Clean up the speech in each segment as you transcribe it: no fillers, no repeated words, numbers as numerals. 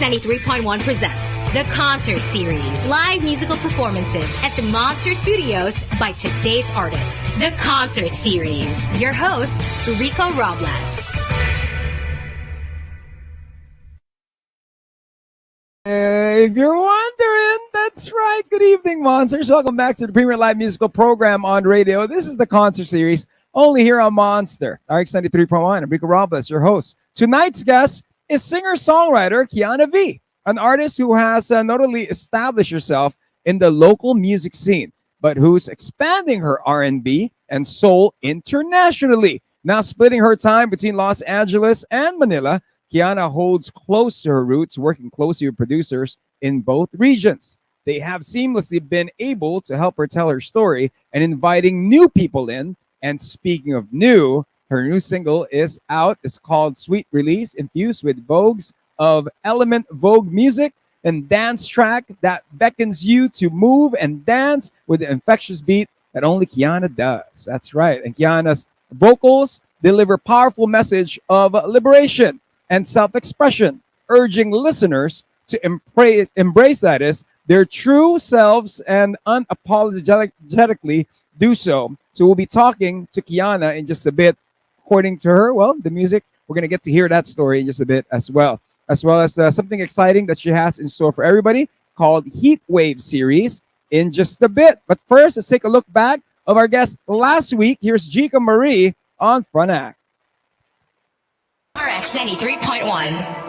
RX93.1 presents the Concert Series. Live musical performances at the Monster Studios by today's artists. The Concert Series. Your host, Rico Robles. If you're wondering, that's right. Good evening, Monsters. Welcome back to the premier live musical program on radio. This is the Concert Series, only here on Monster RX93.1. I'm Rico Robles, your host. Tonight's guest is singer-songwriter Kiana V, an artist who has not only established herself in the local music scene, but who's expanding her R&B and soul internationally. Now splitting her time between Los Angeles and Manila, Kiana holds close to her roots, working closely with producers in both regions. They have seamlessly been able to help her tell her story and inviting new people in. And speaking of new, her new single is out. It's called Sweet Release, infused with vogues of element Vogue music and dance track that beckons you to move and dance with the infectious beat that only Kiana does. That's right. And Kiana's vocals deliver powerful message of liberation and self-expression, urging listeners to embrace that is their true selves and unapologetically do so. So we'll be talking to Kiana in just a bit. According to her, well, the music, we're going to get to hear that story in just a bit as well as something exciting that she has in store for everybody called Heat Wave Series in just a bit. But first, let's take a look back of our guest last week. Here's Kiana Marie on Front Act. RX93.1.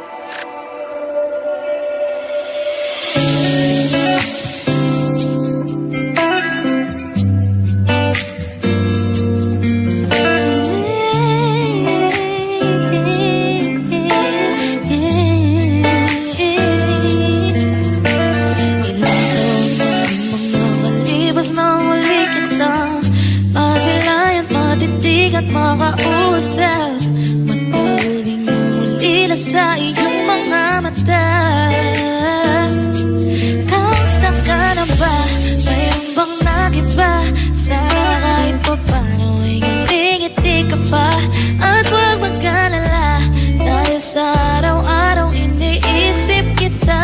Makausap, matuling ang ulila sa iyong mga mata. Kamusta ka na ba? Mayroon bang nag-iba? Sana kahit pa paano ay ngiti-ngiti ka pa. At huwag mag-alala, dahil sa araw-araw iniisip kita.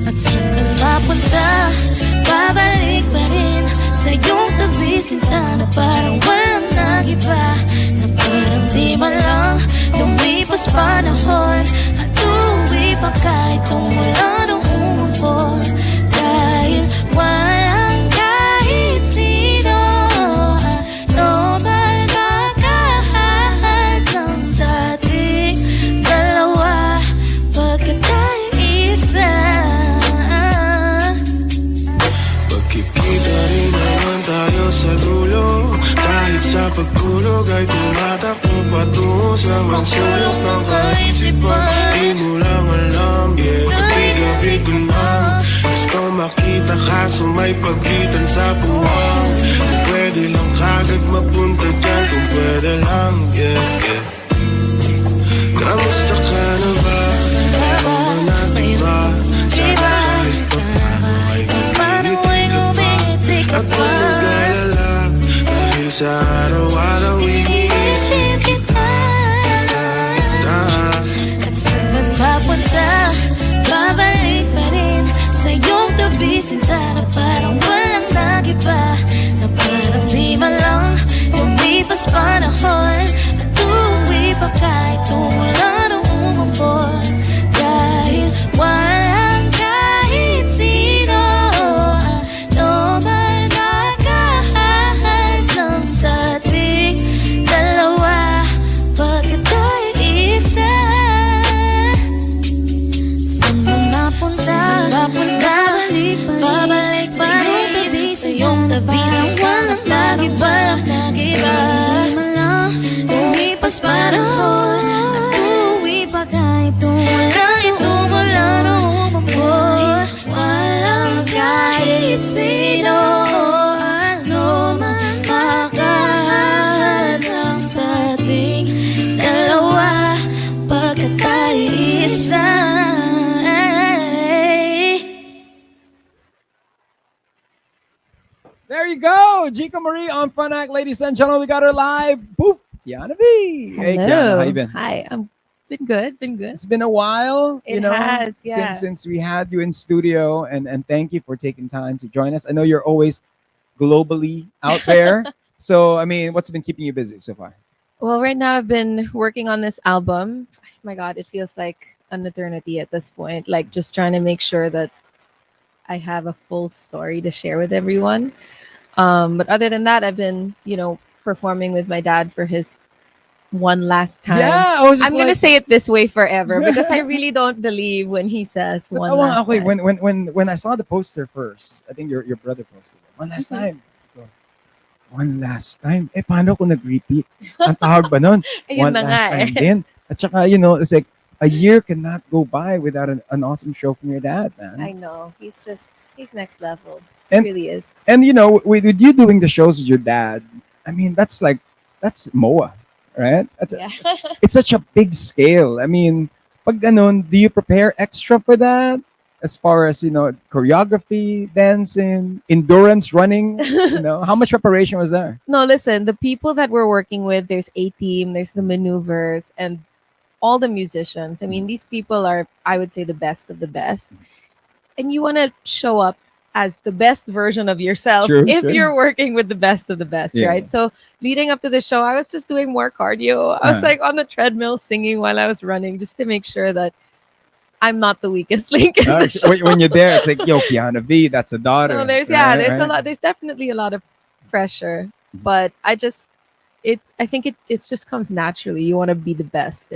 At saan man mapunta, babalik pa rin sa iyong tabi, sinta na parang walang nag-iba, na parang di man lang lumipas panahon. At uuwi pa kahit kung wala nang umabot, dahil walang kahit sino no man makahadlang sa ating dalawa pagkat tayo isa. Magkikita rin naman tayo sa dulo, kahit sa pagkulog ay tumatakbo patungo sa magsulok ng kaisipan. Di mo lang alam, gabi-gabi ko na gusto makita kaso may pagitan sa buwang. Kung pwede lang kagad mapunta dyan, kung pwede lang, yeah. Kamusta ka na ba? Meron ba nag-iba? Sana kahit pa paano ay ngumiti ka pa. At huwag mag-alala, dahil sa araw-araw iniisip kita. At saan man papunta, babalik pa rin sa iyong tabi, sinta na parang walang nag-iba, na parang di man lang lumipas panahon. At uuwi pa kahit kung wala nang umabot, dahil walang kahit sino no man makahadlang sa ating dalawa pagkat tayo isa. Saan man napunta, babalik pa rin sa iyong tabi, walang nag-iba, man lang lumipas panahon. At uuwi pa kahit kung wala nang umabot, walang kahit sino ano man makahadlang sa ating dalawa pagkat tayo isa. There you go, Kiana Marie on Front Act, ladies and gentlemen. We got her live. Poof, Kiana V. Hey, Hello. Kiana, how you been? Hi, I'm Been good. Been good. It's been a while, It has, yeah. since we had you in studio, and thank you for taking time to join us. I know you're always globally out there. So, I mean, what's been keeping you busy so far? Well, right now I've been working on this album. My God, it feels like an eternity at this point. Like just trying to make sure that I have a full story to share with everyone. But other than that, I've been, performing with my dad for his one last time. Yeah, I was just I'm gonna like, say it this way forever because I really don't believe when he says but one oh, last okay, time. when I saw the poster first, I think your brother posted it. One last time. Ko, one last time. Eh, paano kung nag-repeat? Ang tawag ba nun? Ayun One na last nga time eh. din. At saka, it's like a year cannot go by without an awesome show from your dad, man. I know. He's next level. And- He really is. And with you doing the shows with your dad, I mean, that's MOA, right? Yeah. It's such a big scale. I mean, pag ganun, do you prepare extra for that? As far as, choreography, dancing, endurance, running, how much preparation was there? No, listen, the people that we're working with, there's A Team, there's the maneuvers, and all the musicians. I mean, these people are, I would say, the best of the best. And you want to show up as the best version of yourself True, if true. you're working with the best of the best, Yeah. right? So leading up to the show, I was just doing more cardio. I was like on the treadmill singing while I was running just to make sure that I'm not the weakest link in the show. When you're there, it's like, yo, Kiana V, that's a daughter. So there's right, there's a right. lot. There's definitely a lot of pressure, but I think it just comes naturally. You want to be the best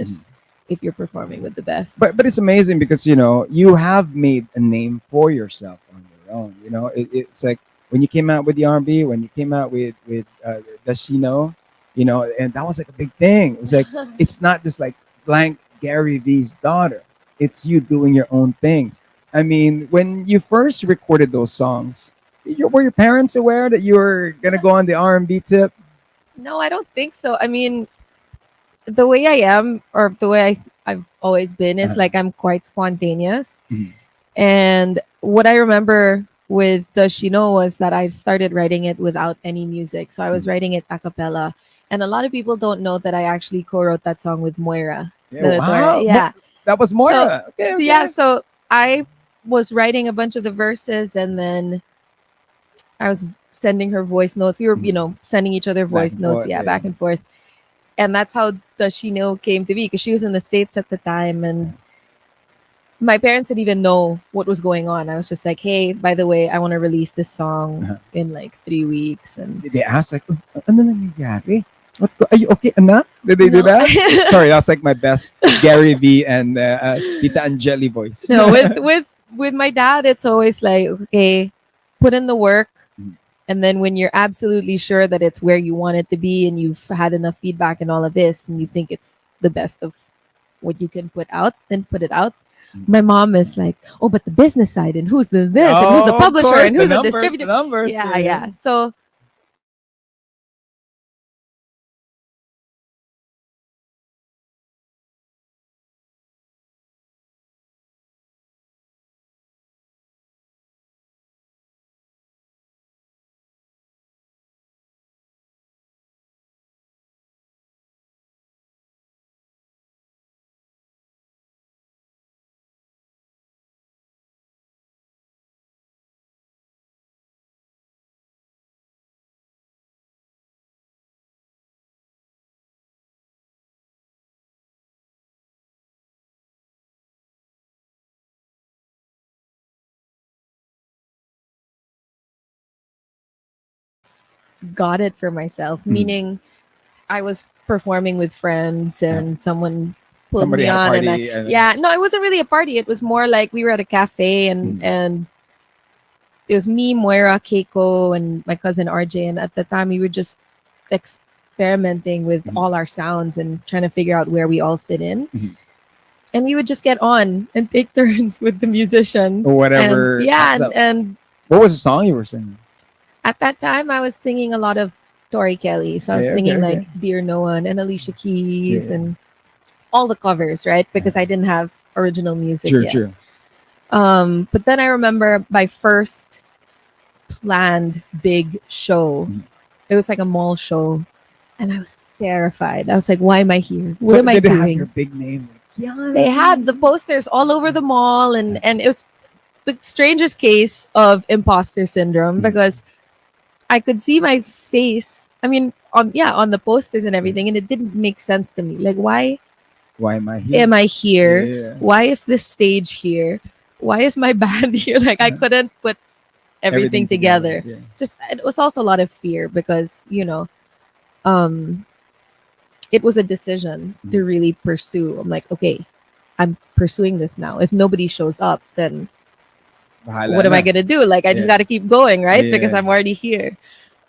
if you're performing with the best. But it's amazing because you have made a name for yourself on your own. It's like when you came out with the R&B, when you came out with Does She Know, and that was like a big thing. It's like it's not just like blank Gary V's daughter. It's you doing your own thing. I mean, when you first recorded those songs, were your parents aware that you were gonna go on the R&B tip? No, I don't think so. I mean, the way I am, or the way I've always been, is like I'm quite spontaneous. Mhm. And what I remember with Does She Know was that I started writing it without any music. So I was writing it a cappella. And a lot of people don't know that I actually co-wrote that song with Moira. Yeah, wow. Yeah. That was Moira. Okay, okay. Yeah, so I was writing a bunch of the verses and then I was sending her voice notes. We were, sending each other voice and notes. forth, Yeah, yeah. back and forth. And that's how Does She Know came to be because she was in the States at the time and my parents didn't even know what was going on. I was just like, hey, by the way, I want to release this song in like 3 weeks. And They asked like, ano nangyayari? What's are you okay, anak? Did they do No. that? Sorry, that's like my best Gary V and Tita Angeli voice. no, with my dad, it's always like, okay, put in the work. And then when you're absolutely sure that it's where you want it to be and you've had enough feedback and all of this and you think it's the best of what you can put out, then put it out. My mom is like, oh, but the business side and who's this and who's the Oh, of publisher course, and who's the numbers, distributor. the numbers, Yeah. So got it for myself, meaning I was performing with friends and someone pulled Somebody me had a on party and and- yeah, no, it wasn't really a party. It was more like we were at a cafe and it was me, Moira, Keiko, and my cousin RJ. And at the time we were just experimenting with all our sounds and trying to figure out where we all fit in. And we would just get on and take turns with the musicians. Or whatever And, yeah, pops up. and What was the song you were singing? at that time I was singing a lot of Tori Kelly. So I was Yeah, singing okay, like Dear No One and Alicia Keys Yeah. and all the covers, right? Because I didn't have original music True, yet. true. But then I remember my first planned big show. It was like a mall show, and I was terrified. I was like, "Why am I here? What am I did it have doing?" your big name, like Kiana They had the V. posters all over the mall, and it was the strangest case of imposter syndrome because I could see my face. I mean, on the posters and everything, and it didn't make sense to me. Like, why Why am I here? am I here? Yeah. Why is this stage here? Why is my band here? Like, I couldn't put everything together. Yeah. Just it was also a lot of fear because um, it was a decision to really pursue. I'm like, okay, I'm pursuing this now. If nobody shows up, then Bahala what am na. I gonna do? Like, I just Yeah. got to keep going, right? Because Yeah. I'm already here.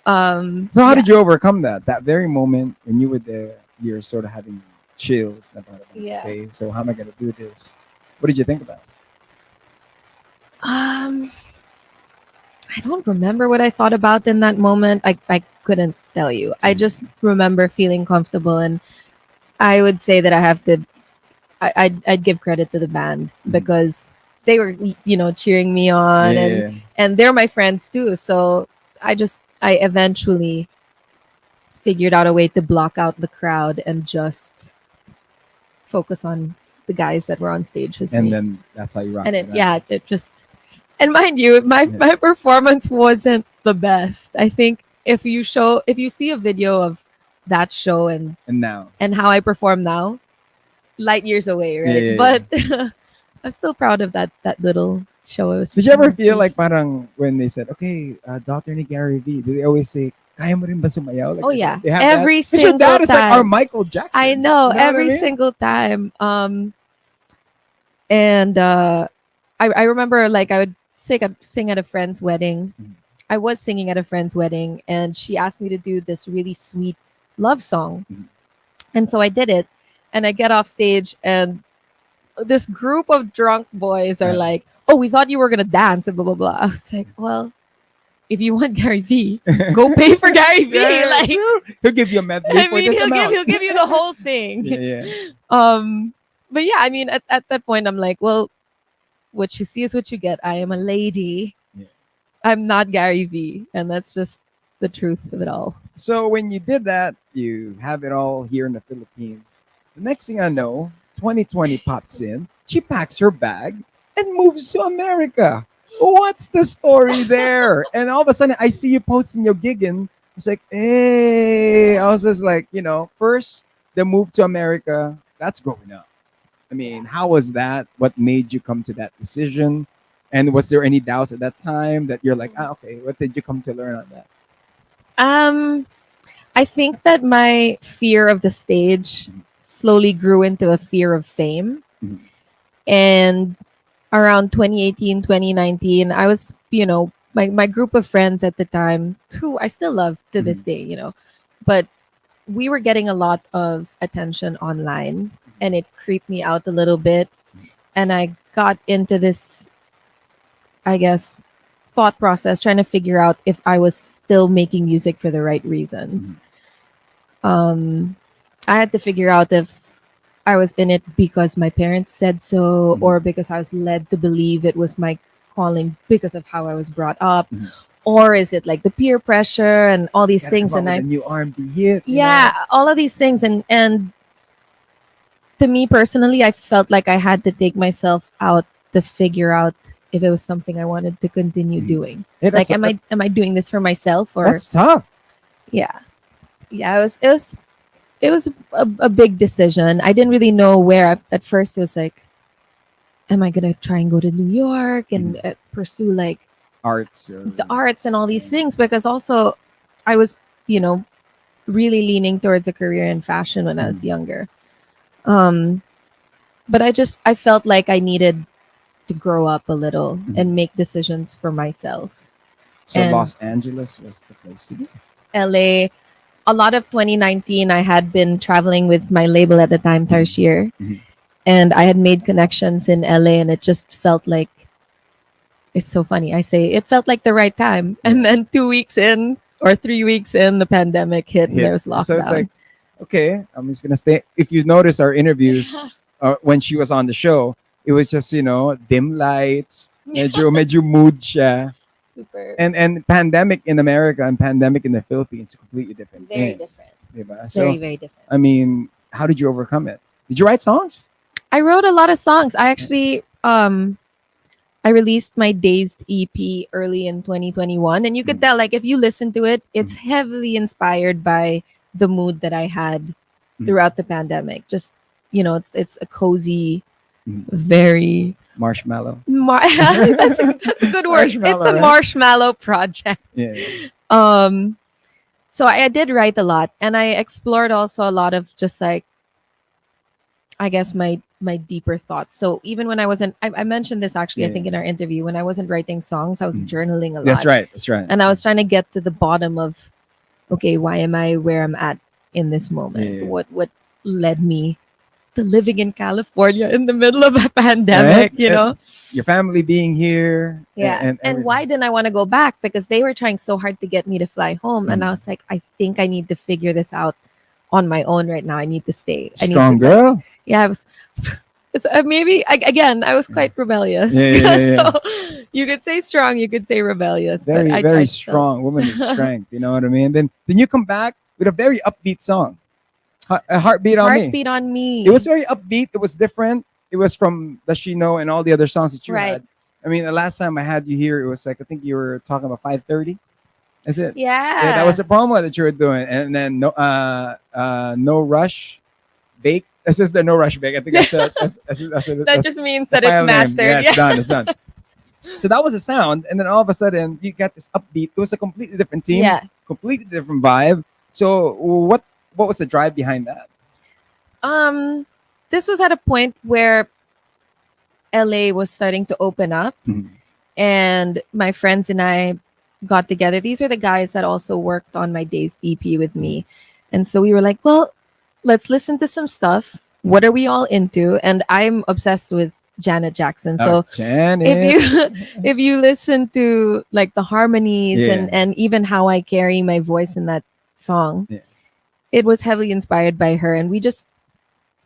So how did you overcome that? That very moment when you were there, you're sort of having chills. Na parang, Yeah. Okay, so how am I gonna do this? What did you think about? Um, I don't remember what I thought about in that moment. I couldn't tell you. I just remember feeling comfortable, and I would say that I have to. I'd give credit to the band because they were cheering me on, and they're my friends too. So I eventually figured out a way to block out the crowd and just focus on the guys that were on stage with And me. then that's how you rocked And it out. it just, and mind you, my performance wasn't the best. I think if you see a video of that show and And now, how I perform now, light years away, right? Yeah. But I'm still proud of that little show. It was did just you ever on feel stage. like parang when they said, okay, daughter ni Gary V, do they always say, kaya mo rin ba sumayaw? Like, Oh yeah, they have every that? 'Cause your single dad is like our time. Michael Jackson. I know, You what every I mean? single time. And I remember like I would sing at a friend's wedding. I was singing at a friend's wedding, and she asked me to do this really sweet love song, and so I did it. And I get off stage, and this group of drunk boys are Yeah. like, "Oh, we thought you were gonna dance," and blah blah blah. I was like, "Well, if you want Gary V, go pay for Gary V." Yeah, Like, true. He'll give you a medley I for mean, this amount. he'll give you the whole thing. yeah. But yeah, I mean, at that point, I'm like, well, what you see is what you get. I am a lady. Yeah. I'm not Gary V, and that's just the truth of it all. So when you did that, you have it all here in the Philippines. The next thing I know, 2020 pops in. She packs her bag and moves to America. What's the story there? And all of a sudden, I see you posting your gigging. It's like, hey, I was just like, first the move to America. That's growing up. I mean, how was that? What made you come to that decision? And was there any doubts at that time that you're like, okay, what did you come to learn on that? I think that my fear of the stage slowly grew into a fear of fame. Mhm. And around 2018, 2019, I was, my group of friends at the time, who I still love to this day, but we were getting a lot of attention online, and it creeped me out a little bit. And I got into this, I guess, thought process trying to figure out if I was still making music for the right reasons. I had to figure out if I was in it because my parents said so, or because I was led to believe it was my calling because of how I was brought up, or is it like the peer pressure and all these Gotta things? come And up I, with a new R&B hit. all of these things, and to me personally, I felt like I had to take myself out to figure out if it was something I wanted to continue doing. Hey, Like, that's- am I doing this for myself, or That's tough. yeah, it was a big decision. I didn't really know where. At first, it was like, am I gonna try and go to New York and pursue like Arts. Or, the arts and all these things? Because also, I was really leaning towards a career in fashion when I was younger. But I felt like I needed to grow up a little and make decisions for myself. so and- Los Angeles was the place to be. LA. A lot of 2019, I had been traveling with my label at the time, Tarsier, and I had made connections in LA, and it just felt like, it's so funny. I say it felt like the right time, and then 2 weeks in or 3 weeks in, the pandemic hit, and there was lockdown. So it's like, okay, I'm just gonna stay. If you notice our interviews when she was on the show, it was just dim lights, medyo mood siya. Super And pandemic in America and pandemic in the Philippines, completely different. very thing, different. diba? So Very, very different. I mean, how did you overcome it? Did you write songs? I wrote a lot of songs. I actually I released my Dazed EP early in 2021, and you could tell, like, if you listen to it, it's heavily inspired by the mood that I had throughout the pandemic. Just, it's a cozy, very Marshmallow. that's a good word. It's Marshmallow, a right? marshmallow project. Yeah. So I did write a lot, and I explored also a lot of just like, I guess, my deeper thoughts. So even when I wasn't, I mentioned this actually, I think in our interview, when I wasn't writing songs, I was journaling a lot. That's right. That's right. And I was trying to get to the bottom of, okay, why am I where I'm at in this moment? Yeah. What led me to living in California in the middle of a pandemic, Right? you know? Your family being here. Yeah. And everything. why didn't I want to go back? Because they were trying so hard to get me to fly home. And I was like, I think I need to figure this out on my own right now. I need to stay. Strong girl. Yeah, I was. Maybe again, I was quite rebellious. Yeah. So you could say strong, you could say rebellious. Very, but very strong woman of strength. You know what I mean? Then you come back with a very upbeat song, a Heartbeat on Me. Heartbeat on Me. It was very upbeat. It was different. It was from Does She Know and all the other songs that you Right. had. I mean, the last time I had you here, it was like, I think you were talking about 5:30. Is it? Yeah. That was a promo that you were doing, and then no rush, bake. This is the No Rush Bake. I think that just means that final it's name. mastered. Yeah, it's done. It's done. So that was a sound, and then all of a sudden you got this upbeat. It was a completely different team, Yeah. completely different vibe. So what was the drive behind that? This was at a point where LA was starting to open up, and my friends and I got together. These are the guys that also worked on my Dazed EP with me, and so we were like, well, let's listen to some stuff. What are we all into? And I'm obsessed with Janet Jackson. So Janet. if you listen to like the harmonies Yeah. and even how I carry my voice in that song, it was heavily inspired by her. And we just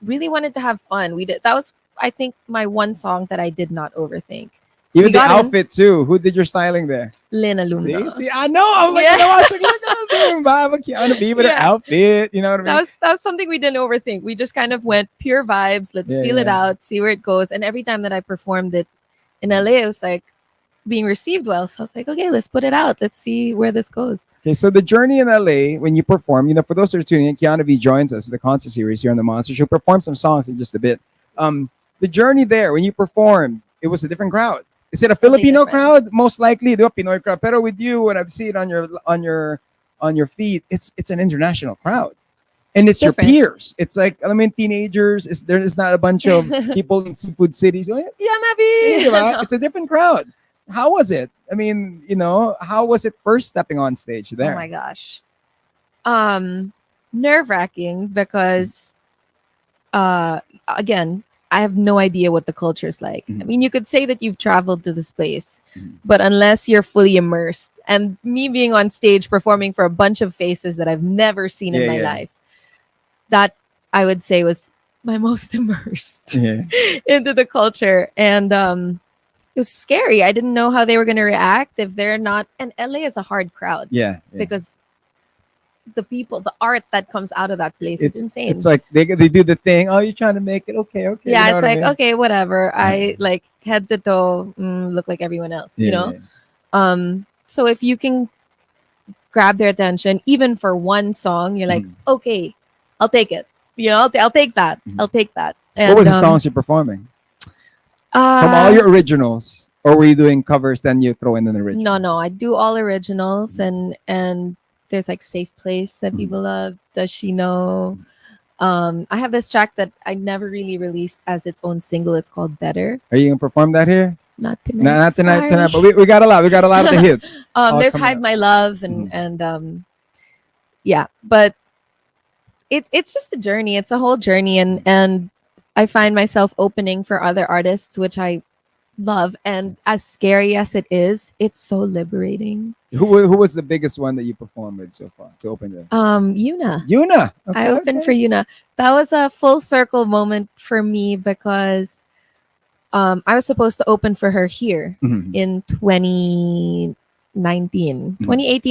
really wanted to have fun. That was, I think, my one song that I did not overthink. Even we the got outfit too. Who did your styling there? Lynn Alumna. See, I know. I'm like, Yeah. I was like, look at them, Baba Kiana V with her Yeah. outfit. You know what I mean? That was something we didn't overthink. We just kind of went pure vibes. Let's feel it out, see where it goes. And every time that I performed it in LA, it was like being received well. So I was like, okay, let's put it out. Let's see where this goes. Okay, so the journey in LA, when you perform, for those who are tuning in, Kiana V joins us, the concert series here on the Monster. She'll perform some songs in just a bit. The journey there, when you performed, it was a different crowd. Is it a Filipino crowd? Most likely, the Pinoy crowd. Pero with you, when I've seen it on your feed, it's an international crowd, and it's different. your peers. It's like, I mean, teenagers. There is not a bunch of people in seafood cities. Oh, Kiana V, diba? It's a different crowd. How was it? I mean, how was it first stepping on stage there? Oh my gosh. Nerve-wracking because again, I have no idea what the culture is like. I mean, you could say that you've traveled to this place, but unless you're fully immersed, and me being on stage performing for a bunch of faces that I've never seen in my life, that I would say was my most immersed into the culture. And it was scary. I didn't know how they were going to react if they're not. And LA is a hard crowd. Yeah. Because the people, the art that comes out of that place is insane. It's like they do the thing. Oh, you're trying to make it okay. Yeah, you know it's what I like, mean? okay, whatever. I like head to toe look like everyone else, you know? So if you can grab their attention, even for one song, you're like, okay, I'll take it. I'll take that. I'll take that. And, what was the songs you're performing? From all your originals, or were you doing covers? Then you throw in an original. No, I do all originals, and there's like Safe Place that people love. Does She Know? I have this track that I never really released as its own single. It's called Better. Are you gonna perform that here? Not tonight. Not tonight. sorry. Tonight. But we got a lot. We got a lot of the hits. There's coming Hide up. My Love and yeah, but it's just a journey. It's a whole journey, and I find myself opening for other artists, which I love. And as scary as it is, it's so liberating. Who was the biggest one that you performed with so far to open them? Yuna. Yuna. Okay, I opened for Yuna. That was a full circle moment for me because I was supposed to open for her here in 2018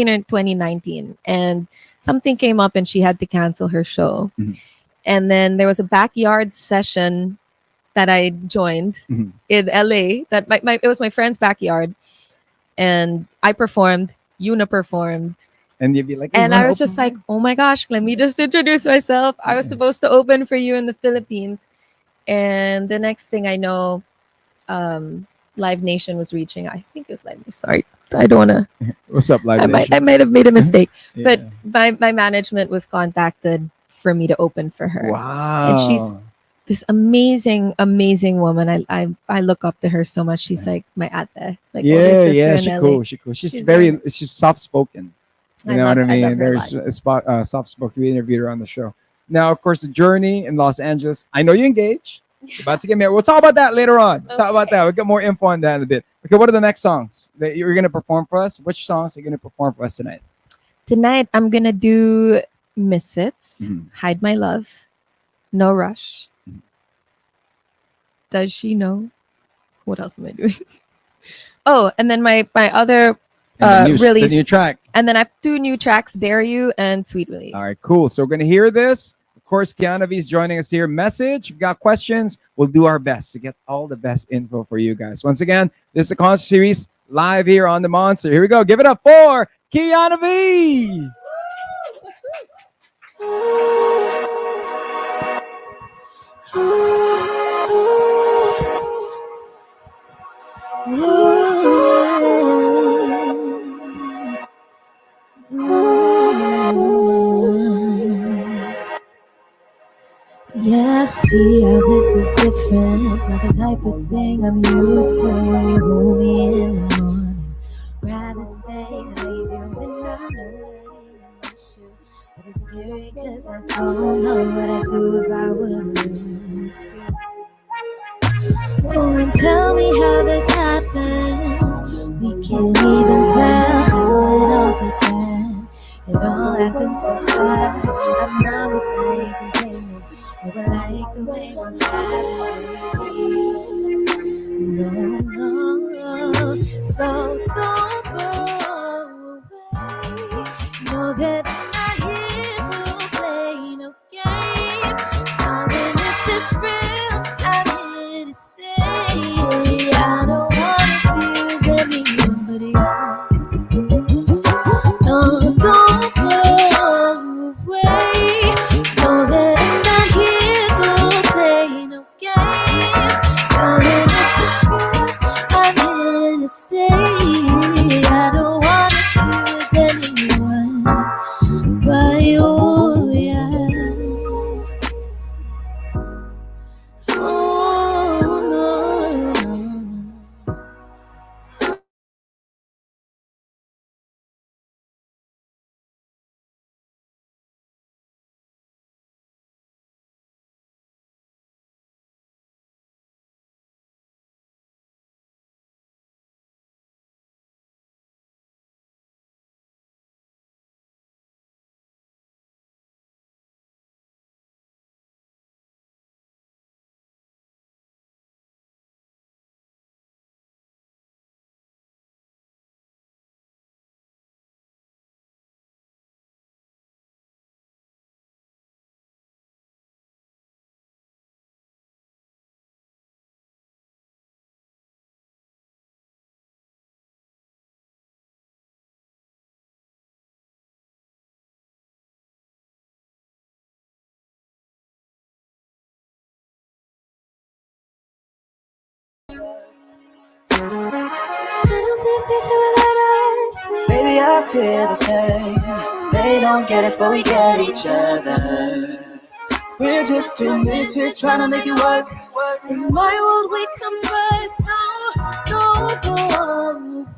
or 2019. And something came up and she had to cancel her show. And then there was a backyard session that I joined in LA. That it was my friend's backyard, and I performed. Yuna performed. And you'd be like, "Hey, And wanna I was open just like, oh my gosh, let me just introduce myself. I was supposed to open for you in the Philippines. And the next thing I know, Live Nation was reaching. I think it was Live Nation. Sorry, I don't want to. What's up, Live Nation?" I might have made a mistake. Yeah. But my management was contacted for me to open for her. Wow. And she's this amazing, amazing woman. I look up to her so much. She's like my ate, like older sister she's in LA. cool. She's soft spoken. You know what I mean? love her There's live. a soft spoken. We interviewed her on the show. Now, of course, the journey in Los Angeles. I know you engaged. You're about to get married. We'll talk about that later on. We'll talk about that. We'll get more info on that in a bit. Okay, what are the next songs that you're gonna perform for us? Which songs are you gonna perform for us tonight? Tonight I'm gonna do Misfits, Hide My Love, No Rush. Does she know? What else am I doing? Oh, and then my other release, the new track. and then I have 2 new tracks, Dare You and Sweet Release. All right, cool. So we're gonna hear this. Of course, Kiana V is joining us here. Message. If you've got questions, we'll do our best to get all the best info for you guys. Once again, this is a concert series live here on the Monster. Here we go. Give it up for Kiana V. Yeah, I see how this is different. Not the type of thing I'm used to when you hold me in the morning. Rather stay than leave you when I know that I miss you. But it's scary cause I don't know what I'd do if I would lose you. Oh, and tell me how this happened. We can't even tell how it all began. It all happened so fast. I promise I ain't complaining. Oh, I like the way we're vibing, baby. No, so don't go away. Know that I'm not here to play no games. Darling, if it's real, I'm here to stay. I don't wanna be with anyone but you. No, don't go away. Know that I'm not here to play no games. Darling, if it's real, I'm here to stay. I don't wanna be with anyone but you, yeah. Oh, no, no. I don't see a future without us. Baby, I feel the same. They don't get us, but we get each other. We're just two misfits trying to make it work. In my world, we come first. No, don't go away.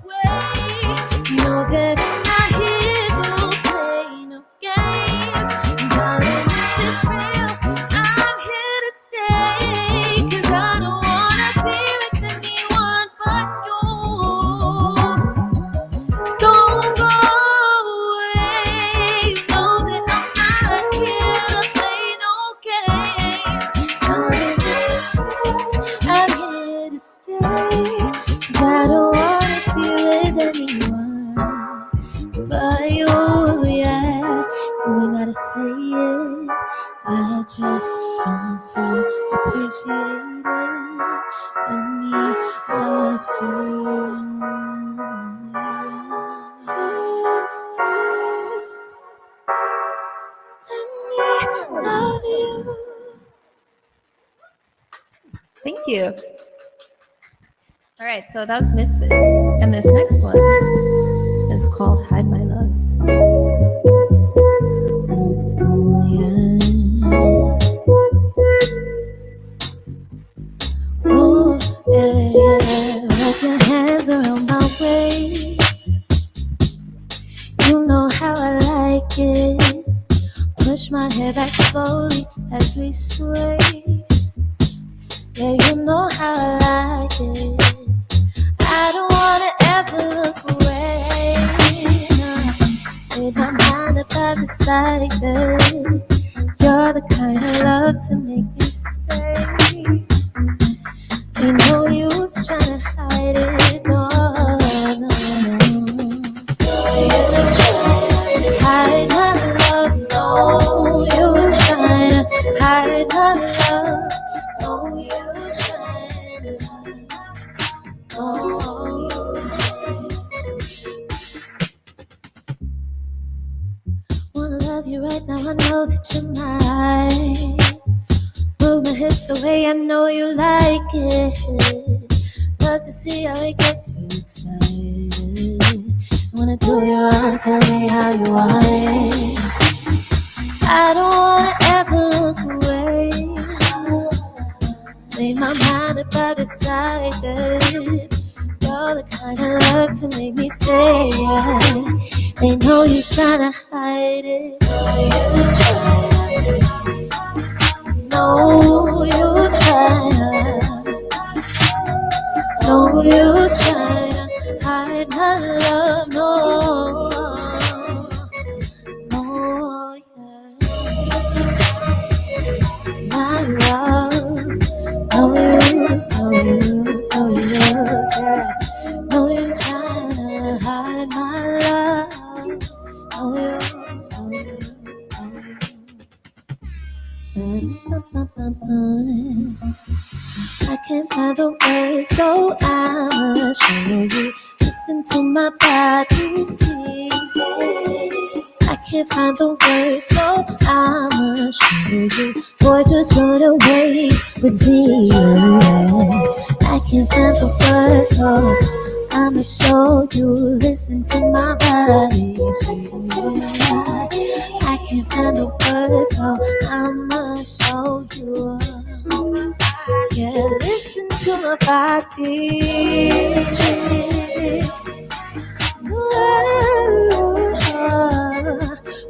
You know that I'm not here to play no games. Darling, if it's real, I'm here to stay. Cause I don't wanna be with anyone but you. Don't go away. You know that I'm not here to play no games. Darling, if it's real, I'm here to stay. Cause I don't wanna be with anyone but you, yeah. You ain't gotta say it. I just want to appreciate it. Thank you. All right, so that was Misfits. And this next one is called Hide My Love. Oh, yeah. Oh, yeah. Wrap your hands around my waist. You know how I like it. Push my hair back slowly as we sway. Yeah, you know how I like it. I don't wanna ever look away. No, with my mind above the side, you're the kind of love to make me stay. Ain't no use trying to hide it. No, no, no. No use trying to hide my love. No use trying to hide my love. No use trying to hide. No use trying. Wanna love you right now. I know that you're mine. Move my hips the way I know you like it. Love to see how it gets you excited. I wanna do you wrong, tell me how you want it. I don't wanna ever look away. Lay my mind about decided. You're the kind of love to make me stay. Ain't no use trying to hide it. No use trying to. No use trying to hide my love. No, no, yeah. My love. No use, no use, no use, yeah. No use trying to hide my love. No use, no use, no use. I can't find the words, so I'ma show you. Listen to my body speak. I can't find the words, so I'ma show you. Boy, just run away with me. I can't find the words, so I'ma show you. Listen to my body speak. I can't find the words, so I'ma show you. Yeah, listen to my body speak.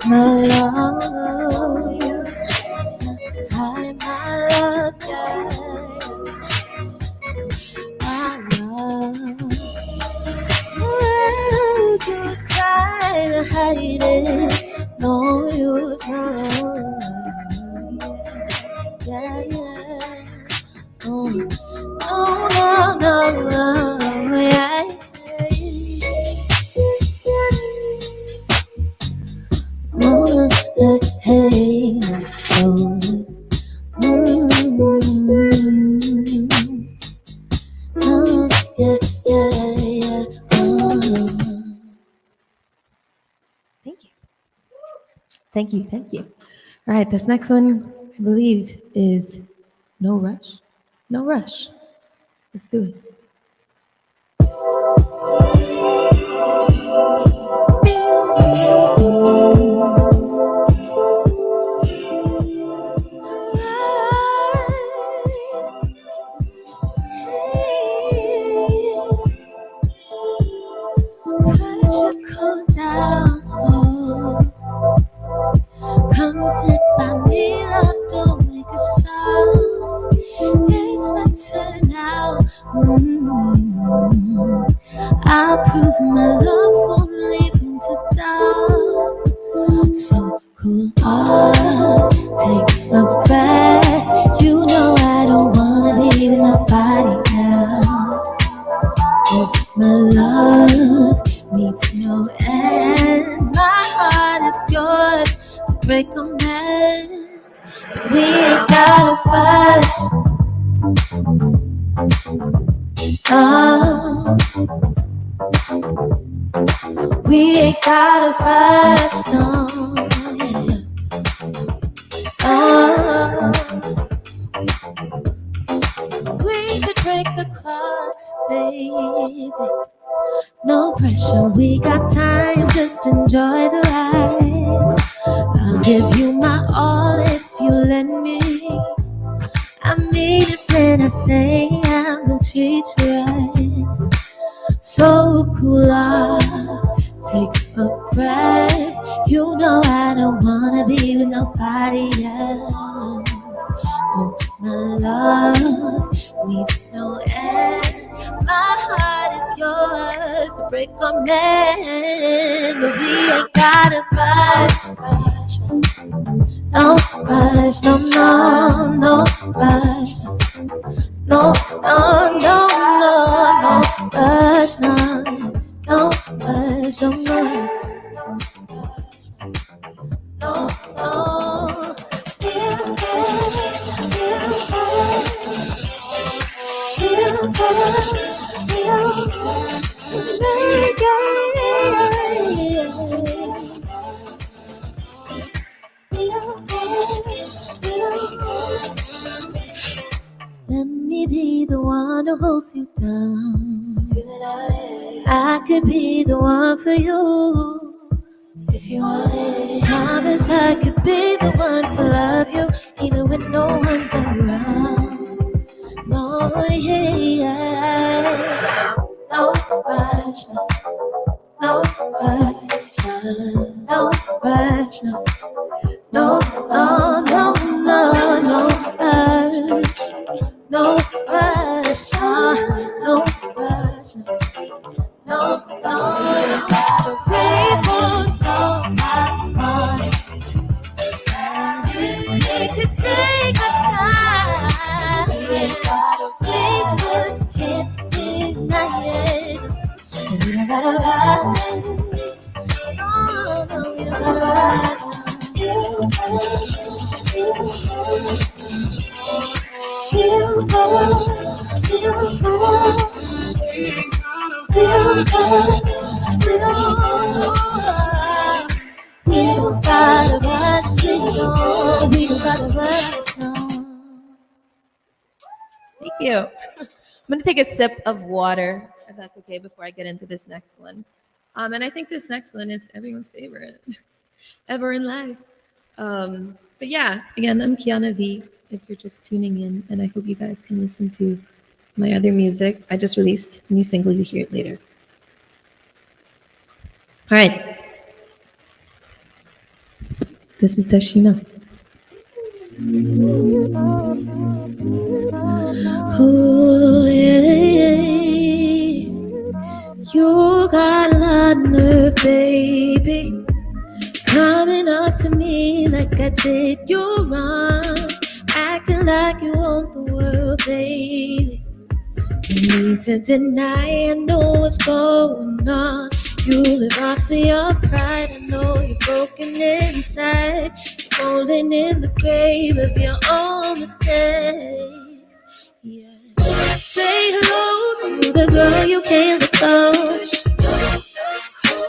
My love, you hide my love, yeah. My love, just try to hide it. No use, no. Yeah, yeah. Oh, no, no, no, yeah. Oh, hey, oh. Oh, yeah, yeah, yeah. Oh. Thank you. Thank you, thank you. All right, this next one, I believe, is No Rush. No Rush. Let's do it. Cool down, oh. Come sit by me, love, don't make a sound. It's my turn now. I'll prove my love won't leave him to doubt. So cool off, take a breath. You know I don't wanna be with nobody else. Oh, my love needs no end. My heart is yours to break a man. We ain't gotta rush. Oh, we ain't gotta rush, no. Oh, we baby. No pressure, we got time, just enjoy the ride. I'll give you my all if you let me. I mean it when I say I will treat you right. So cool off, take a breath. You know I don't wanna be with nobody else. Oh, my love needs no end. My heart is yours to break or mend, but we ain't gotta rush. No rush, no rush. No rush, no rush, no. Let me be the one who holds you down. I could be the one for you. If you want it, promise I could be the one to love you, even when no one's around. No, yeah. No rush, no rush, no rush, no rush, no rush, no rush, no. People's go my mind. We could take our time. We can't deny it. And we don't gotta rush. No, we don't gotta rush. Thank you. I'm going to take a sip of water, if that's okay, before I get into this next one. And I think this next one is everyone's favorite ever in life. But yeah, again, I'm Kiana V, if you're just tuning in, and I hope you guys can listen to my other music. I just released a new single. You'll hear it later. All right. This is Dashina. Ooh, yeah. You got a lot of nerve, baby, coming up to me like I did you wrong, acting like you want the world, baby. You need to deny, I know what's going on. You live off of your pride, I know you're broken inside. You're rolling in the grave of your own mistakes. Yeah. Say hello to the girl you can't let go.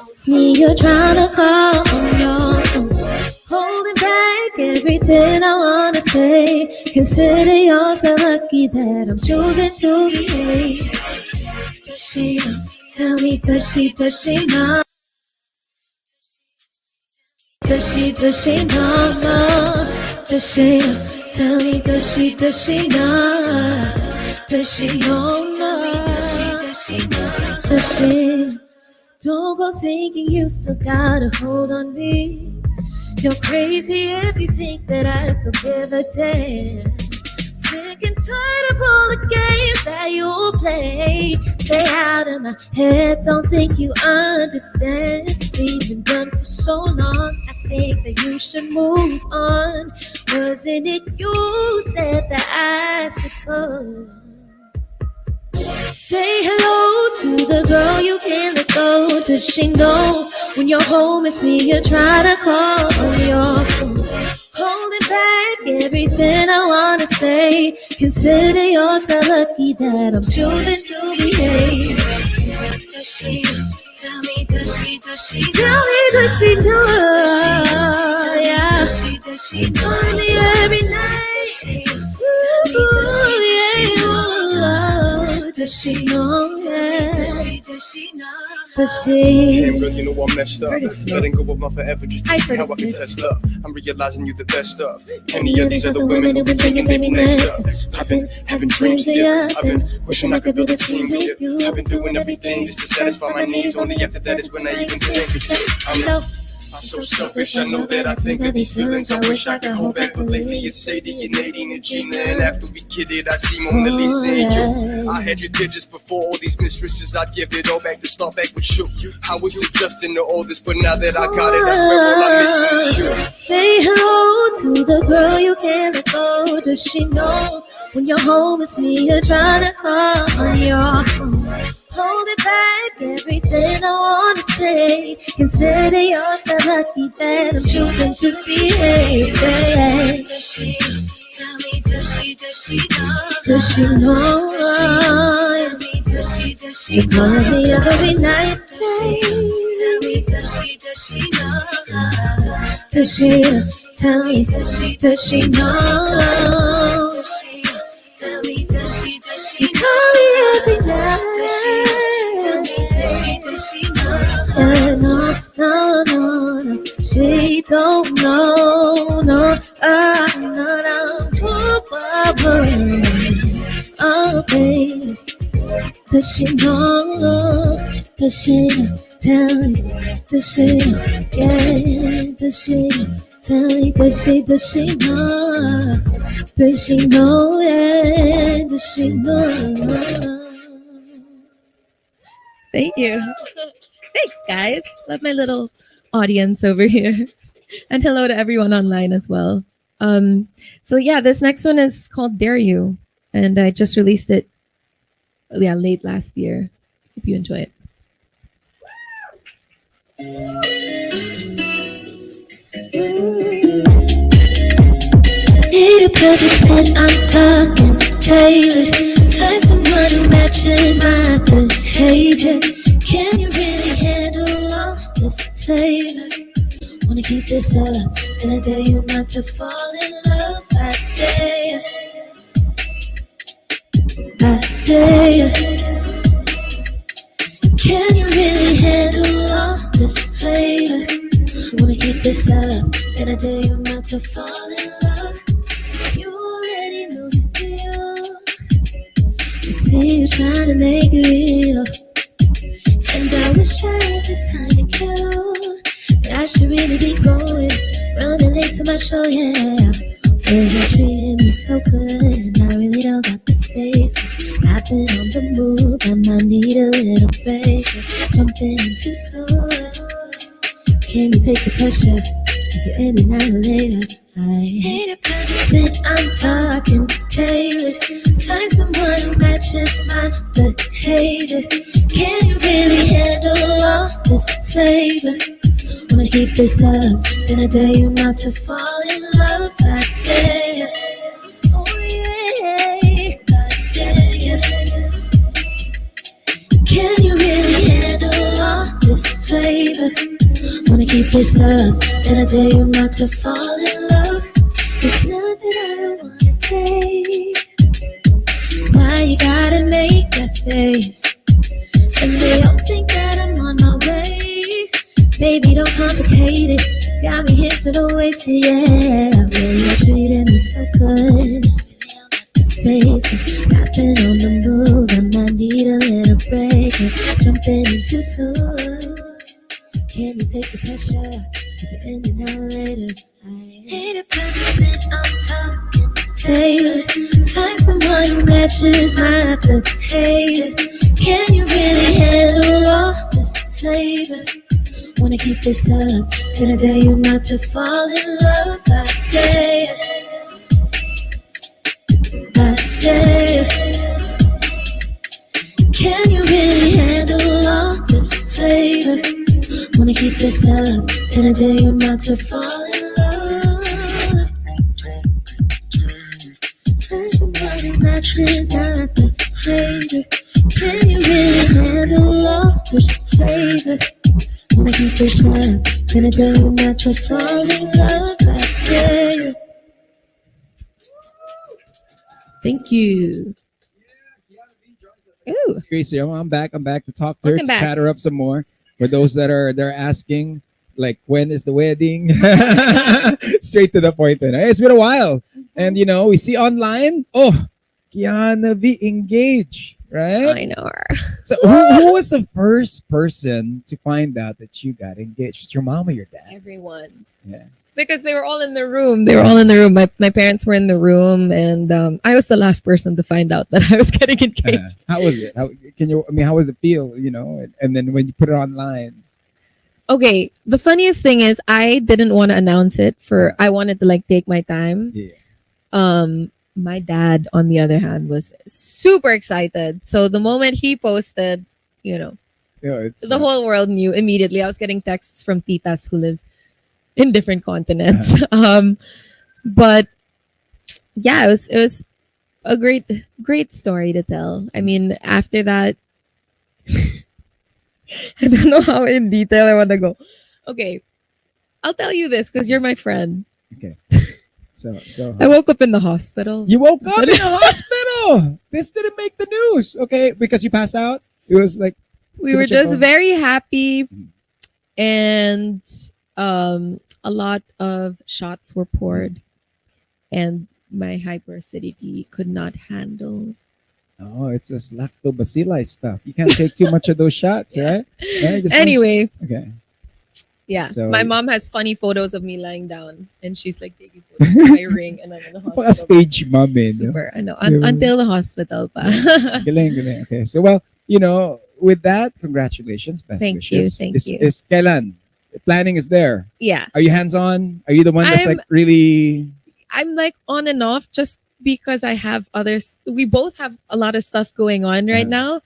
It's me you're trying to call on your phone, holding back everything I wanna say. Consider yourself lucky that I'm choosing to behave. Does she know? Tell me, does she know? Does she know? Does she know? Tell me, does she know? Does she know? Does she know? Does she? Don't go thinking you still got a hold on me. You're crazy if you think that I still give a damn. Sick and tired of all the games that you play. Stay out of my head, don't think you understand. We've been done for so long, I think that you should move on. Wasn't it you said that I should go? Say hello to the girl you can't let go. Does she know when you're home it's me you're trying to call on your phone, holding back everything I wanna say. Consider yourself lucky that I'm choosing to behave. Does she know? Tell me, does she tell me, does she do it? Yeah. Does she know me every night? Ooh, yeah. Does she know? Does she? Damn girl, you know I messed up. Letting go of my forever just to see how I can test up. I'm realizing you the best of any of these other women who been thinking they be next up. I've been having dreams of you. I've been wishing I could build a team with you. I've been doing everything just to satisfy my needs. Only after that is when I even think of you. I'm so selfish, I know that I think of these feelings. I wish I could hold back, but lately it's Sadie and Nadine and Gina. And after we kidded, I see Mona Lisa and you. I had your digits before all these mistresses. I'd give it all back to start back with you. I was adjusting to all this, but now that I got it, I swear all I'm missing is you. Say hello to the girl you can't let go. Does she know when you're home it's me you're trying to call on your phone? Hold it back, everything I wanna say. Consider yourself lucky that I'm choosing to behave. Does she tell me? Does she know? Does she know? She calls me every night. Tell me, does she know? Does she tell me? Does she know? Tell me, does she She call me every night. Tell me, does she know? No, she don't know, no, oh, baby, does she know, does she tell me, does she, yeah, does she tell me, does she know, yeah, does she know? Thank you. Thanks, guys. Love my little audience over here. And hello to everyone online as well. So yeah, this next one is called Dare You. And I just released it late last year. Hope you enjoy it. Need a perfect fit, I'm talking tailored. Find someone who matches my behavior. Can you really handle all this flavor? Wanna keep this up, and I dare you not to fall in love. I dare you. I dare you. Can you really handle all this flavor? Wanna keep this up, and I dare you not to fall in love. You already know the deal. I see you trying to make it real. And I wish I had the time to kill. But I should really be going, running late to my show, yeah. Well, you're treating me so good, and I really don't got the space. 'Cause I've been on the move, and I need a little break. Jumping in too soon. Can you take the pressure? If you're any now or later, I hate it perfect. I'm talking tailored. Find someone who matches my behavior. Can you really handle all this flavor? Wanna keep this up, then I dare you not to fall in love. I dare you. Oh yeah, I dare you. Can you really handle all this flavor? Wanna keep this up, then I dare you not to fall in love. It's not that I don't wanna stay. Why you gotta make that face? And they all think that I'm on my way. Baby, don't complicate it. Got me here so don't waste it, yeah. Well, you're treating me so good. The space, 'cause I've been on the move, and I need a little break. Jumping in too soon. Can you take the pressure? If you're in an hour later, I hate it perfect. I'm talking tailored. Find someone who matches my behavior. Can you really handle all this flavor? Wanna keep this up, and I dare you not to fall in love. I dare you. I dare you. Can you really handle all this flavor? Wanna keep this up, and I dare you not to fall in love. Find somebody who matches my behavior. Can you really handle all this flavor? Wanna keep this up, and I dare you not to fall in love. I dare you. Thank you. Ooh, Gracie, I'm back. I'm back to talk to her, Welcome to back. chat her up some more. For those that are they're asking, like, when is the wedding? Straight to the point. Hey, it's been a while, and we see online. Oh, Kiana V engaged, right? I know her. So who was the first person to find out that you got engaged? Your mom or your dad? Everyone. Yeah. Because they were all in the room. They were all in the room. My parents were in the room, and I was the last person to find out that I was getting engaged. How was it? How was it feel? And then when you put it online. Okay, the funniest thing is I didn't want to announce it I wanted to like take my time. Yeah. My dad, on the other hand, was super excited. So the moment he posted, It's the whole world knew immediately. I was getting texts from titas who live in different continents. But yeah, it was a great story to tell. I mean, after that, I don't know how in detail I want to go. Okay, I'll tell you this because you're my friend. Okay. So I woke up in the hospital. you woke up in the hospital. This didn't make the news. Okay, because you passed out. It was like We too were much just of very happy, and a lot of shots were poured, and my hyperacidity could not handle. Oh, it's just lactobacilli stuff. You can't take too much of those shots, right? Right? Anyway, Okay. yeah. So- My mom has funny photos of me lying down, and she's like taking photos of my ring, and I'm in the Paka hospital. stage mom no? Super, I know. Yeah. Until the hospital pa. Galing. Okay. So, well, with that, congratulations. Best Thank you, wishes. thank is, you. Is Kailan? The planning is there. Yeah. Are you hands-on? Are you the one that's I'm- like really... I'm like on and off just because I have others. We both have a lot of stuff going on right now.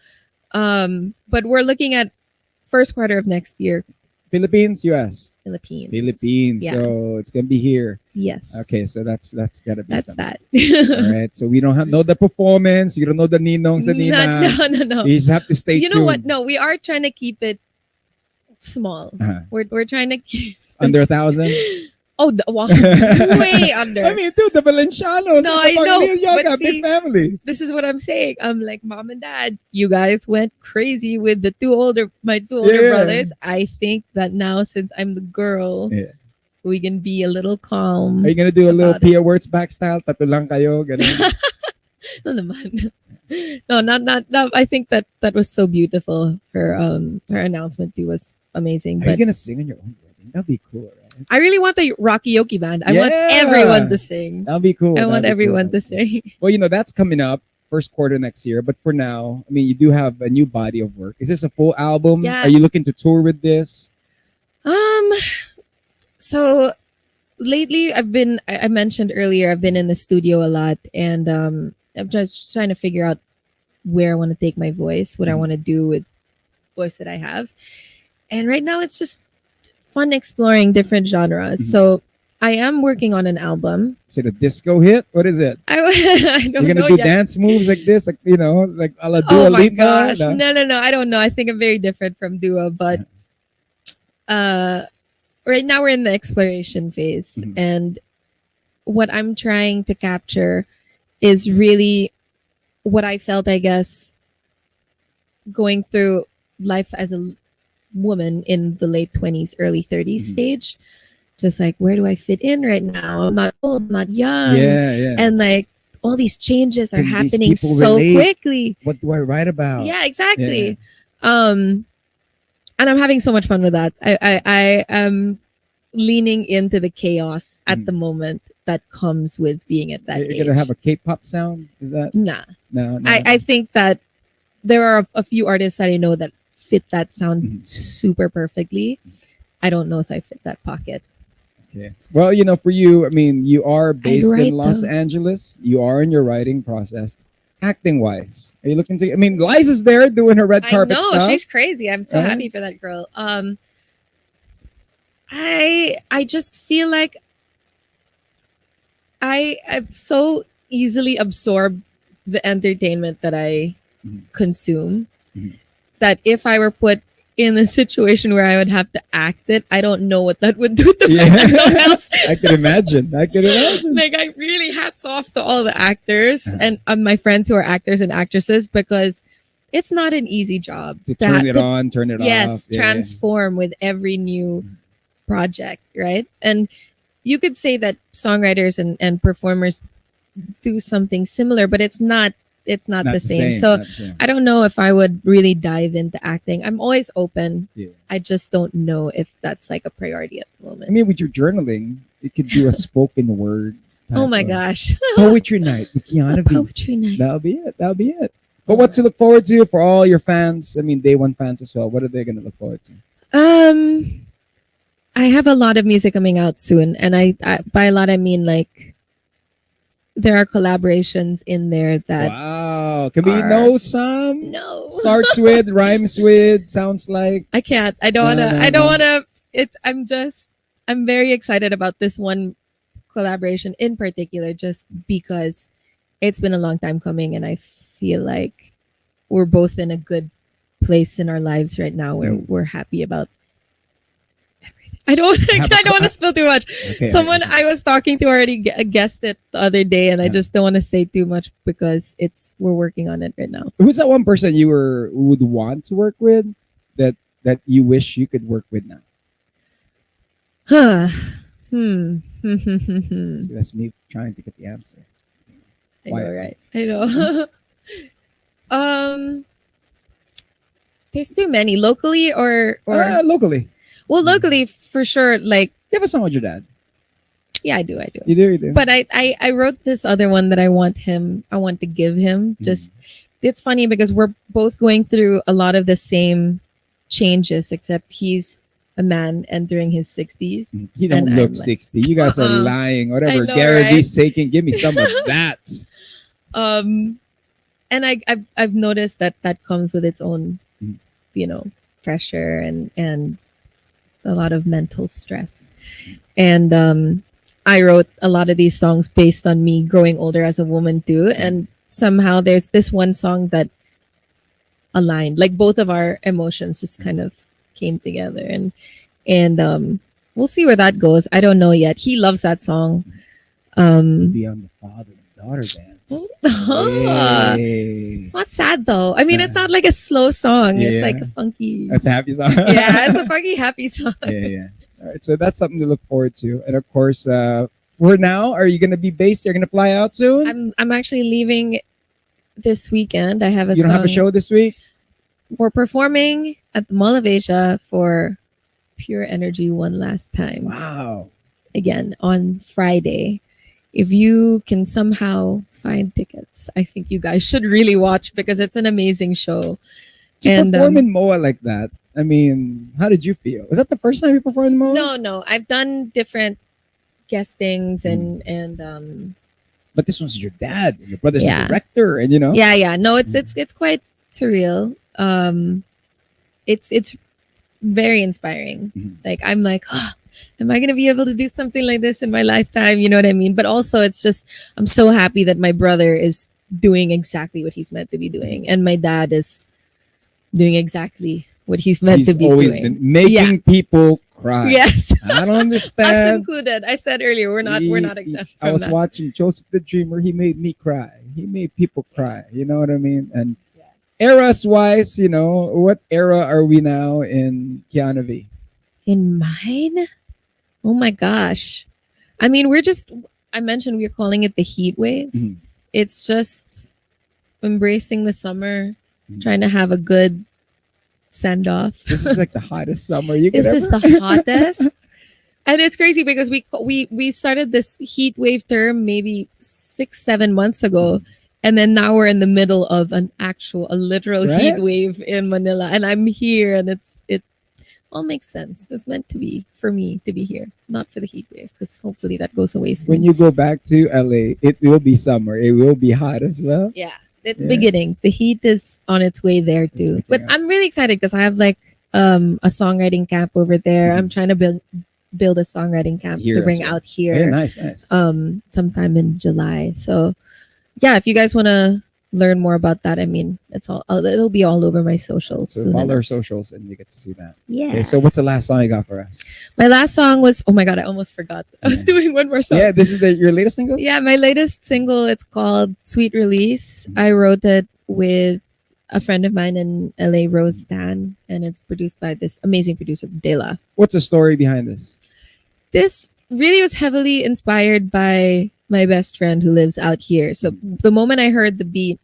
But we're looking at first quarter of next year. Philippines, US? Philippines. Yeah. So it's going to be here. Yes. Okay, so that's got to be That's something. that. All right. So we don't know the performance. You don't know the ninongs and ninas. No. You just have to stay You tuned. know what? No, we are trying to keep it small. Uh-huh. We're trying to keep Under 1,000? wow, way under. I mean, dude, the Valencianos. No, I know, but big see- family. This is what I'm saying. I'm like, mom and dad, you guys went crazy with my two older Yeah. brothers. I think that now, since I'm the girl, Yeah. we can be a little calm. Are you gonna do a little about it. Pia Words back style? Tato lang kayo, ganun. No, naman. No, not. I think that was so beautiful. Her announcement too was amazing. Are you But gonna sing on your own wedding? That'd be cool, right? I really want the Rocky Yoki band. I want Yeah. everyone to sing. That'd be cool. I want That'd be everyone cool. to sing. Well, that's coming up first quarter next year. But for now, I mean, you do have a new body of work. Is this a full album? Yeah. Are you looking to tour with this? So lately I mentioned earlier, I've been in the studio a lot, and I'm just trying to figure out where I want to take my voice, what I want to do with voice that I have. And right now it's just fun exploring different genres. So I am working on an album. Is it a disco hit? What is it? I don't You're know gonna do yet. dance moves like this, like like a la Dua Oh my Lipa? gosh. No? No. I don't know. I think I'm very different from Dua, but right now we're in the exploration phase. Mhm. And what I'm trying to capture is really what I felt, I guess, going through life as a woman in the late 20s, early 30s Mhm. stage. Just like, where do I fit in right now? I'm not old, I'm not young. Yeah. And like all these changes are Can these happening people so relate? quickly. What do I write about? Yeah, exactly. And I'm having so much fun with that. I am leaning into the chaos at the moment that comes with being at that You're age. gonna have a K-pop sound? Is that Nah. no? I think that there are a few artists that I know that fit that sound Mhm. super perfectly. I don't know if I fit that pocket. Okay. Well, for you, I mean, you are based write, in Los though. Angeles. You are in your writing process. Acting wise, are you looking to? I mean, Liza's there doing her red I carpet know, stuff. she's crazy. I'm so Right? happy for that girl. I just feel like I've so easily absorbed the entertainment that I Mhm. consume Mhm. that if I were put in a situation where I would have to act it, I don't know what that would do to my mental Yeah, health. I can imagine. Like, I really hats off to all the actors and my friends who are actors and actresses, because it's not an easy job To turn it on, turn it yes, off. Yeah. transform with every new project, right? And you could say that songwriters and performers do something similar, but it's not Not the same. So not the same. I don't know if I would really dive into acting. I'm always open. Yeah. I just don't know if that's like a priority at the moment. I mean, with your journaling, you could do a spoken word. Oh my type of gosh. Poetry night with Kiana V. Poetry night. That'll be it. That'll be it. But what to look forward to for all your fans? I mean, day one fans as well. What are they going to look forward to? I have a lot of music coming out soon, and I by a lot I mean like there are collaborations in there that Wow. Can we are- know some? no. Starts with, rhymes with, sounds like. I can't. I don't No, wanna. no, I don't no. wanna. It's. I'm very excited about this one collaboration in particular, just because it's been a long time coming, and I feel like we're both in a good place in our lives right now where we're happy about everything. I don't. I don't want to spill too much. Okay, Someone I was talking to already guessed it the other day, and I just don't want to say too much because we're working on it right now. Who's that one person you would want to work with that you wish you could work with now? Huh. See, that's me trying to get the answer. I Why? know, right? I know. There's too many locally or Locally. well, locally for sure. Like, You have a song with your dad. yeah, I do. You do. But I wrote this other one that I want to give him. Just it's funny because we're both going through a lot of the same changes, except he's a man entering his 60s. He don't and look I'm like, 60. You guys are lying. I Whatever know, Gary right? V's taking, give me some of that. And I've noticed that comes with its own, pressure and a lot of mental stress. And I wrote a lot of these songs based on me growing older as a woman too. And somehow there's this one song that aligned, like both of our emotions just kind of came together. And we'll see where that goes. I don't know yet. He loves that song. Be on the father and daughter dance. Hey. It's not sad though. I mean, it's not like a slow song. Yeah. It's like a funky. That's a happy song. Yeah, it's a funky happy song. yeah. All right, so that's something to look forward to. And of course, for now, are you going to be based? You're going to fly out soon? I'm actually leaving this weekend. I have a You don't song. have a show this week? We're performing at the Mall of Asia for Pure Energy one last time. Wow. Again on Friday. If you can somehow find tickets, I think you guys should really watch because it's an amazing show. To perform in MOA like that, I mean, how did you feel? Was that the first time you performed in MOA? No. I've done different guestings and But this one's your dad. And your brother's Yeah. a director, and yeah. No, it's quite surreal. It's very inspiring. Like I'm like, am I gonna be able to do something like this in my lifetime? You know what I mean? But also it's just I'm so happy that my brother is doing exactly what he's meant to be doing. And my dad is doing exactly what he's meant to be always doing. been making people cry. Yes. I don't Us understand. included. I said earlier, we're not exempt from I was that. watching Joseph the Dreamer. He made me cry. He made people cry. You know what I mean? And eras wise, what era are we now in Kiana V? In mine? Oh my gosh. I mean, I mentioned we're calling it the heat wave. Mhm. It's just embracing the summer, trying to have a good send off. This is like the hottest summer you could This is ever. the hottest. And it's crazy because we started this heat wave term maybe 6-7 months ago. And then now we're in the middle of a literal Right? heat wave in Manila. And I'm here and it all makes sense. It's meant to be for me to be here, not for the heat wave, because hopefully that goes away soon. When you go back to LA, it will be summer. It will be hot as well. Yeah, it's Yeah. beginning. The heat is on its way there It's too. picking But up. I'm really excited because I have like a songwriting camp over there. I'm trying to build a songwriting camp Here to as bring well. out here. Yeah, nice. Sometime in July. So yeah, if you guys want to learn more about that, I mean, it'll be all over my socials So soon follow enough. our socials and you get to see that. Yeah. Okay, so what's the last song you got for us? My last song was, oh my God, I almost forgot. I was doing one more song. Yeah, this is your latest single? Yeah, my latest single, it's called Sweet Release. I wrote it with a friend of mine in LA, Rose Stan, and it's produced by this amazing producer, Dela. What's the story behind this? This really was heavily inspired by my best friend who lives out here. So the moment I heard the beat,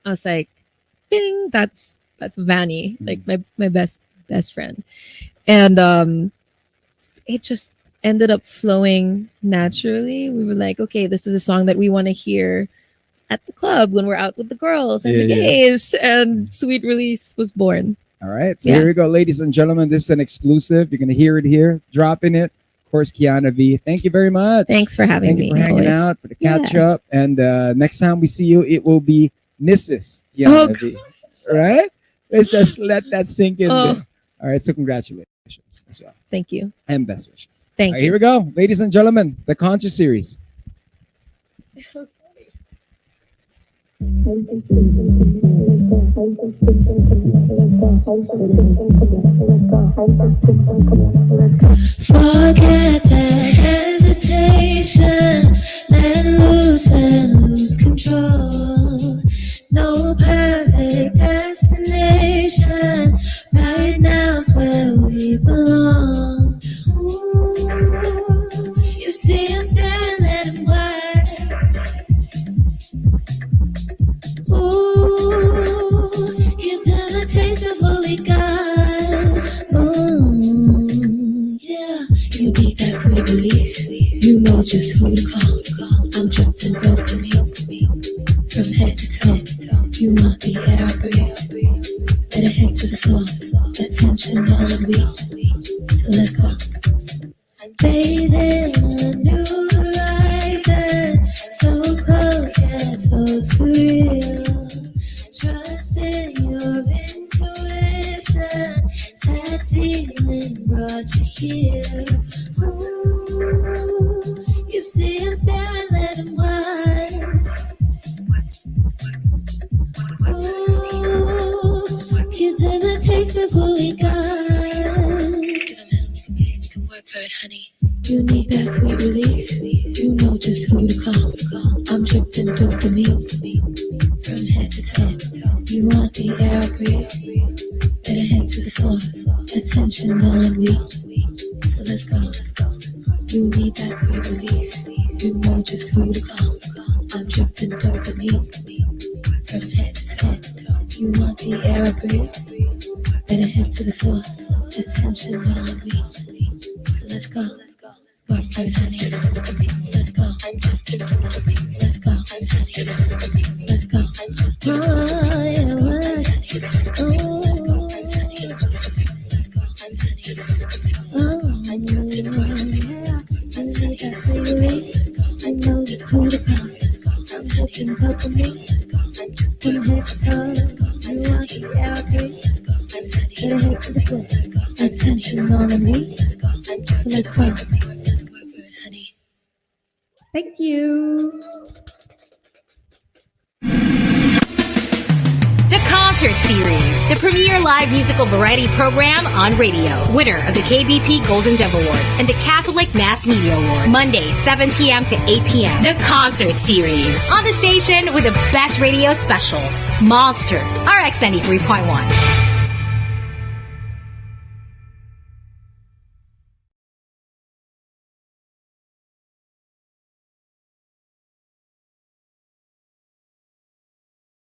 I was like, bing, that's Vanny, like my best friend. And it just ended up flowing naturally. We were like, okay, this is a song that we want to hear at the club when we're out with the girls and the gays. And Sweet Release was born. All right. So here we go, ladies and gentlemen. This is an exclusive. You're going to hear it here. Dropping it. Of course, Kiana V. Thank you very much. Thanks for having me. Thank you for hanging always. out, for the catch up. And next time we see you, it will be Mrs. Kiana V. All right? Let's just let that sink in there. All right. So congratulations as well. Thank you. And best wishes. Thank All right, you. here we go. Ladies and gentlemen, the concert series. Forget that hesitation, let loose and lose control. No perfect destination, right now's where we belong. Ooh, you see him staring, let him watch. Ooh, give them a taste of what we got. Ooh, yeah, you need that sweet release. You know just who to call. I'm dripped in dopamine from head to toe. You want the air I breathe. Let it hit to the floor. Attention all in me. So let's go. Bathing a new horizon, so close yet so surreal. Trust in your intuition, that feeling brought you here. Ooh, you see him staring, let him watch. Ooh, give them a taste of what we got. Honey, you need that sweet release. You know just who to call. I'm dripped in dopamine from head to toe. You want the air I breathe. Let it head to the floor. Attention all in me. So let's go. You need that sweet release. You know just who to call. I'm dripped in dopamine from head to toe. You want the air I breathe. Let it head to the floor. Attention all in me. So let's go. Work for it, honey. Let's go. Let's go. Let's go. Oh, yeah, what? Oh, yeah. I need that sweet release. I know just who to call. I'm looking up for me. From head to toe. You want the air I breathe. Let it head to the floor. Attention on me. So let's go. Thank you. The Concert Series, the premier live musical variety program on radio. Winner of the KBP Golden Dove Award and the Catholic Mass Media Award. Monday, 7 p.m. to 8 p.m. The Concert Series. On the station with the best radio specials. Monster RX93.1.